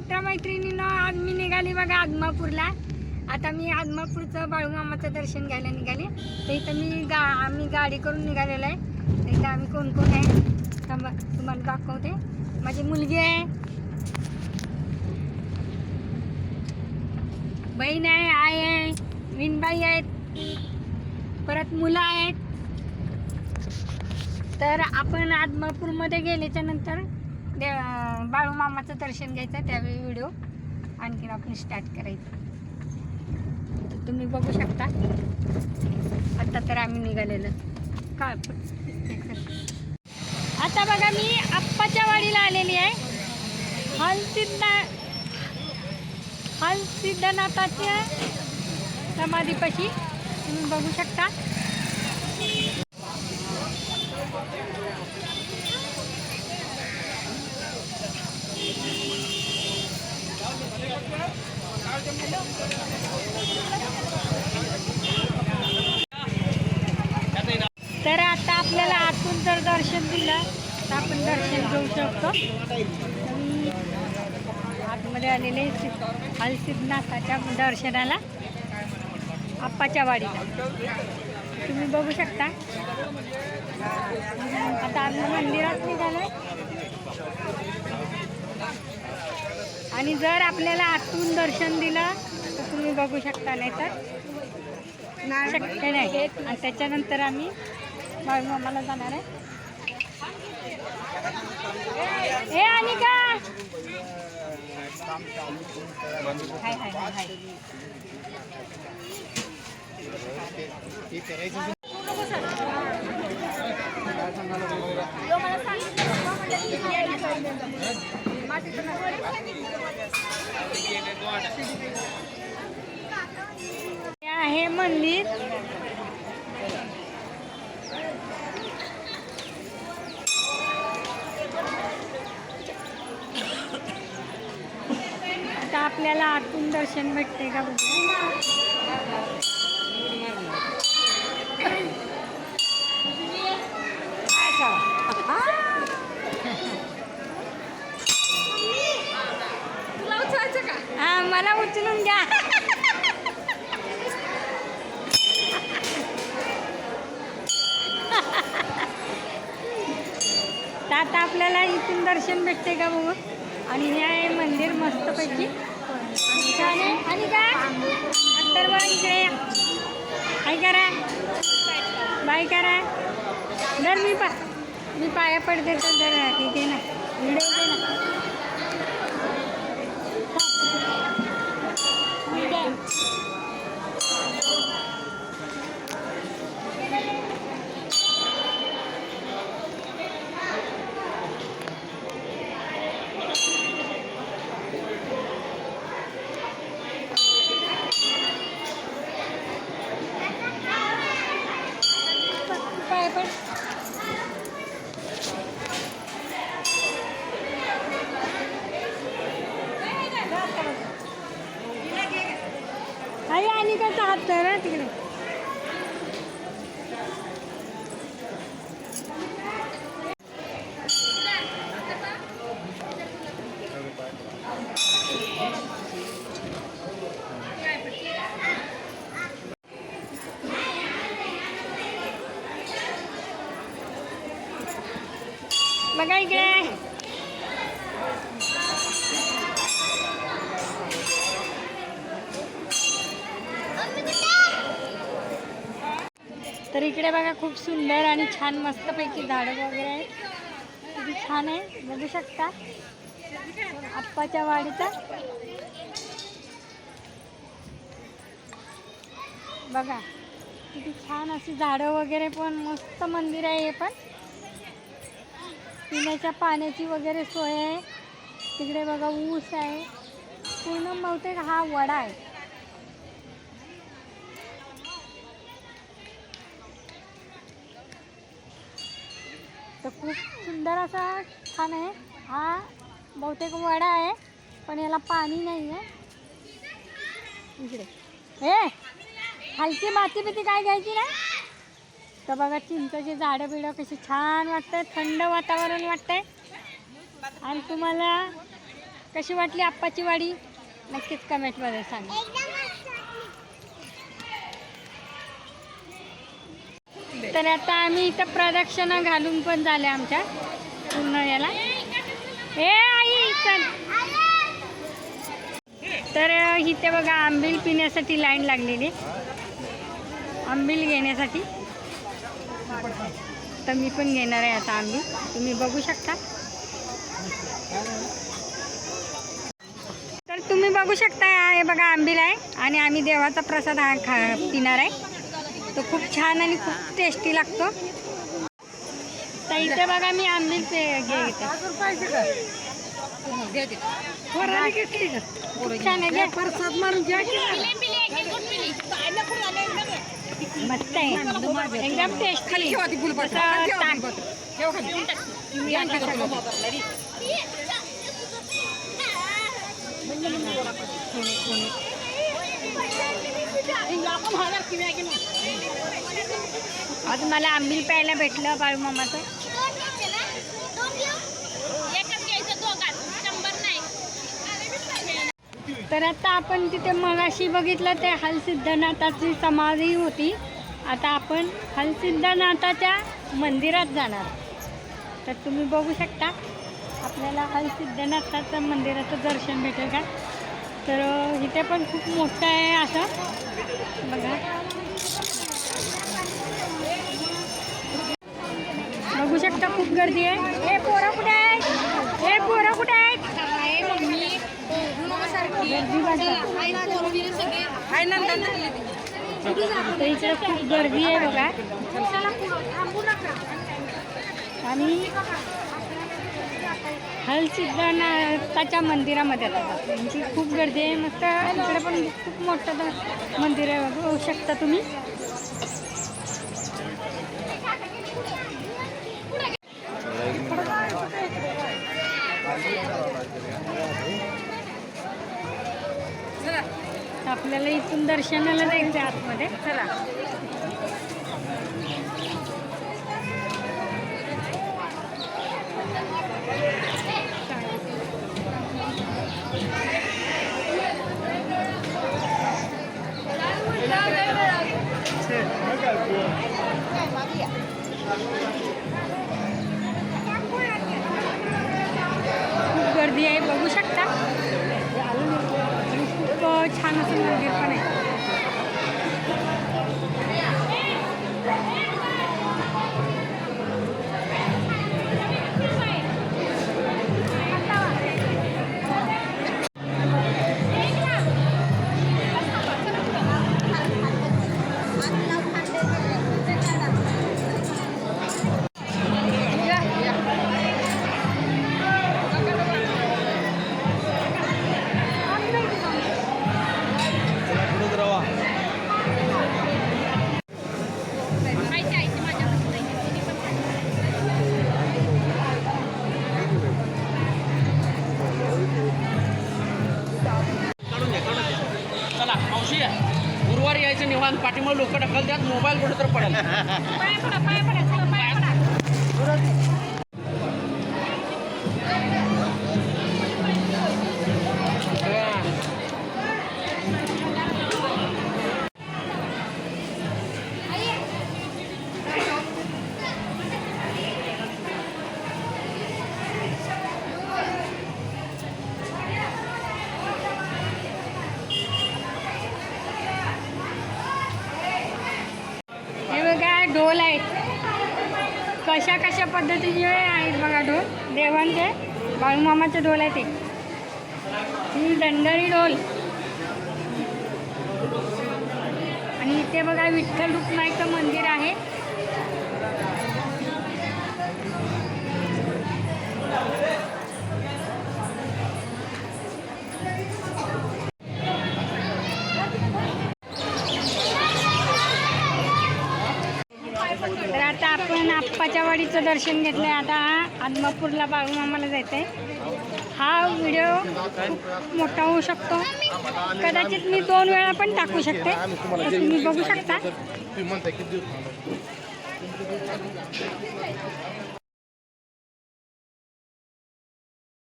मित्रमैत्रिणींना आज मी निघाली बघा आदमापूरला. आता मी आदमापूरचं बाळूमामाचं दर्शन घ्यायला निघाले. तर इथं आम्ही गाडी करून निघालेलो आहे. तर इथं आम्ही कोण कोण आहे तुम्हाला दाखवते. माझी मुलगी आहे, बहीण आहे, आई आहे, विनबाई आहेत, परत मुलं आहेत. तर आपण आदमापूरमध्ये गेल्याच्या नंतर बाळूमामाचं दर्शन घ्यायचं, त्यावेळी व्हिडिओ आणखीन आपण स्टार्ट करायचं. तर तुम्ही बघू शकता. आता तर आम्ही निघालेलं काय. आता बघा मी आप्पाच्या वाडीला आलेली आहे. हलसिद्धनाथाच्या समाधीपाशी तुम्ही बघू शकता. तर आता आपल्याला आतून जर दर्शन दिलं तर आपण दर्शन घेऊ शकतो. आतमध्ये आलेले हलसिद्धनाथाच्या दर्शनाला आप्पाच्या वाडीला तुम्ही बघू शकता. आता आम्ही मंदिरात निघालोय. आणि जर आपल्याला आतून दर्शन दिलं तर तुम्ही बघू शकता, नाही तर शक्य नाही. आणि त्याच्यानंतर आम्ही बाळूमामाला जाणार आहे. हे आणि का हाय हाय हाय हे मंदिर. आता आपल्याला आतून दर्शन भेटते का बघू. हा, मला उचलून घ्या. आता आपल्याला इथून दर्शन भेटते का बघू. आणि हे आहे मंदिर मस्तपैकी छान आहे. आणि काय अत्तर बघ इकडे काय करा, बाय करा. जर मी पाया पडते तर जरा ठीक आहे ना, व्हिडिओ दे ना. आणि कसं हात तर तिकडे. बघा इकडे तर इकडे बघा खूप सुंदर आणि छान मस्तपैकी झाडं वगैरे आहेत. किती छान आहे बघू शकता. आप्पाच्या वाडीचा बघा किती छान अशी झाडं वगैरे, पण मस्त मंदिर आहे. हे पण पिण्याच्या पाण्याची वगैरे सोय आहे. तिकडे बघा ऊस आहे. पूर्ण बहुतेक हा वडा आहे. तर खूप सुंदर असा छान आहे. हा बहुतेक वडा आहे, पण याला पाणी नाही आहे. इकडे हे हलकी माती बिती काय घ्यायची ना. तर बघा चिंचेची झाडं बिडं कशी छान वाटतं, थंड वातावरण वाटतंय. आणि तुम्हाला कशी वाटली आप्पाची वाडी नक्कीच कमेंटमध्ये सांगा. तर आता आम्ही इथं प्रदक्षिणा घालून पण झाले आमच्या पूर्ण याला. हे आई चल. तर इथे बघा आंबील पिण्यासाठी लाईन लागलेली, आंबील घेण्यासाठी. तर मी पण घेणार आहे आता आंबील, तुम्ही बघू शकता. तर तुम्ही बघू शकता हे बघा आंबील आहे आणि आम्ही देवाचा प्रसाद हा पिणार आहे. तो खूप छान आणि खूप टेस्टी लागतो. तर इथे बघा मी आंबील घेते. छान आहे, प्रसाद मारून घ्या. मस्त आहे एकदम टेस्टी. आज मला आंबील प्यायला भेटलं बाळूमामाचं. तर आता आपण तिथे मगाशी बघितलं ते हलसिद्धनाथाची समाधी होती. आता आपण हलसिद्धनाथाच्या मंदिरात जाणार. तर तुम्ही बघू शकता आपल्याला हलसिद्धनाथाचं मंदिराचं दर्शन भेटेल का. तर इथे पण खूप मोठं आहे असं बघा. बघू शकता खूप गर्दी आहे. हे पोरं कुठे आहेत, हे पोरं कुठे आहेत. तर इकडे खूप गर्दी आहे बघा. आणि हलसिद्धनाथाच्या मंदिरामध्ये आता म्हणजे खूप गर्दी आहे. मस्त इकडे पण खूप मोठं मंदिर आहे बघू शकता तुम्ही. आपल्याला इथून दर्शनाला जायचं आतमध्ये. चला. खूप गर्दी आहे बघू शकता. खूप छान असं मंदिर पण आहे. गुरुवारी यायचं निवांत. पाठीमुळे लोक ढकलतात, मोबाईल कुठं तर पडेल. ढोल आहेत, कशा कशा पद्धतीचे आहेत बघा ढोल. देवांचे बाळूमामाचे ढोल आहे ते. ही दंडरी ढोल. आणि इथे बघा विठ्ठल रुक्माईचं मंदिर आहे. तर आता आपण आप्पाच्या वाडीचं दर्शन घेतलं आहे. आता आदमापूरला बाळूमामाला जायचं आहे. हा व्हिडिओ खूप मोठा होऊ शकतो, कदाचित मी 2 वेळा पण टाकू शकते. तर तुम्ही बघू शकता.